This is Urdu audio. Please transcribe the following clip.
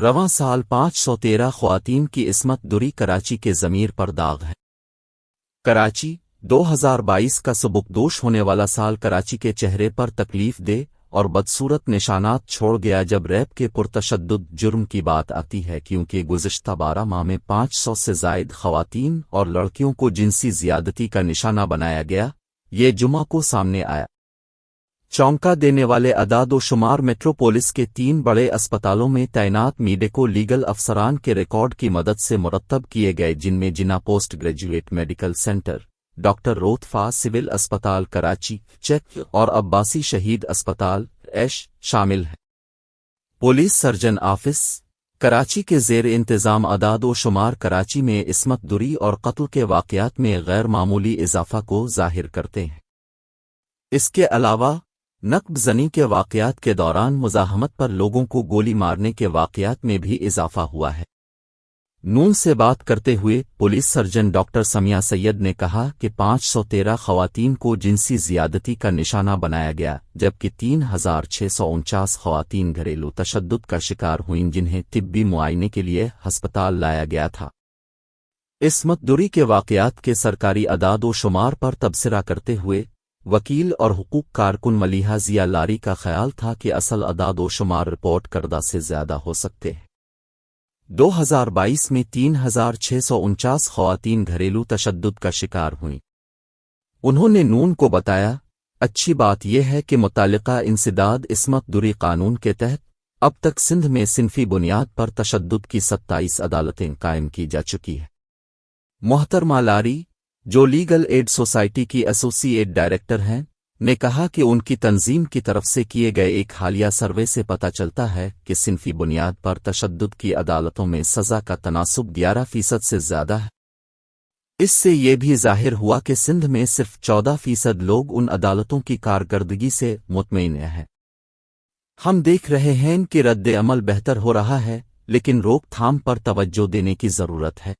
رواں سال 513 خواتین کی عصمت دری کراچی کے ضمیر پر داغ ہے۔ کراچی 2022 کا سبکدوش ہونے والا سال کراچی کے چہرے پر تکلیف دہ اور بدصورت نشانات چھوڑ گیا جب ریپ کے پرتشدد جرم کی بات آتی ہے، کیونکہ گزشتہ 12 ماہ میں 500 سے زائد خواتین اور لڑکیوں کو جنسی زیادتی کا نشانہ بنایا گیا، یہ جمعہ کو سامنے آیا۔ چونکا دینے والے اعداد و شمار میٹروپولس کے 3 بڑے اسپتالوں میں تعینات میڈیکو لیگل افسران کے ریکارڈ کی مدد سے مرتب کیے گئے، جن میں Jinnah post graduate medical centre, doctor Ruth Pfau civil اسپتال کراچی چیک اور عباسی شہید اسپتال ایش شامل ہیں۔ پولیس سرجن آفس کراچی کے زیر انتظام اعداد و شمار کراچی میں عصمت دری اور قتل کے واقعات میں غیر معمولی اضافہ کو ظاہر کرتے ہیں۔ اس کے علاوہ نقب زنی کے واقعات کے دوران مزاحمت پر لوگوں کو گولی مارنے کے واقعات میں بھی اضافہ ہوا ہے۔ نون سے بات کرتے ہوئے پولیس سرجن ڈاکٹر سمیہ سید نے کہا کہ 513 خواتین کو جنسی زیادتی کا نشانہ بنایا گیا، جبکہ 3649 خواتین گھریلو تشدد کا شکار ہوئیں جنہیں طبی معائنے کے لیے ہسپتال لایا گیا تھا۔ عصمت دری کے واقعات کے سرکاری اعداد و شمار پر تبصرہ کرتے ہوئے وکیل اور حقوق کارکن ملیحہ ضیاء لاری کا خیال تھا کہ اصل اعداد و شمار رپورٹ کردہ سے زیادہ ہو سکتے ہیں۔ 2022 میں 3649 خواتین گھریلو تشدد کا شکار ہوئیں۔ انہوں نے نون کو بتایا، اچھی بات یہ ہے کہ متعلقہ انسداد عصمت دری قانون کے تحت اب تک سندھ میں صنفی بنیاد پر تشدد کی 27 عدالتیں قائم کی جا چکی ہیں۔ محترمہ لاری، جو لیگل ایڈ سوسائٹی کی ایسوسی ایٹ ڈائریکٹر ہیں، نے کہا کہ ان کی تنظیم کی طرف سے کیے گئے ایک حالیہ سروے سے پتہ چلتا ہے کہ صنفی بنیاد پر تشدد کی عدالتوں میں سزا کا تناسب 11% سے زیادہ ہے۔ اس سے یہ بھی ظاہر ہوا کہ سندھ میں صرف 14% لوگ ان عدالتوں کی کارکردگی سے مطمئن ہیں۔ ہم دیکھ رہے ہیں کہ رد عمل بہتر ہو رہا ہے، لیکن روک تھام پر توجہ دینے کی ضرورت ہے۔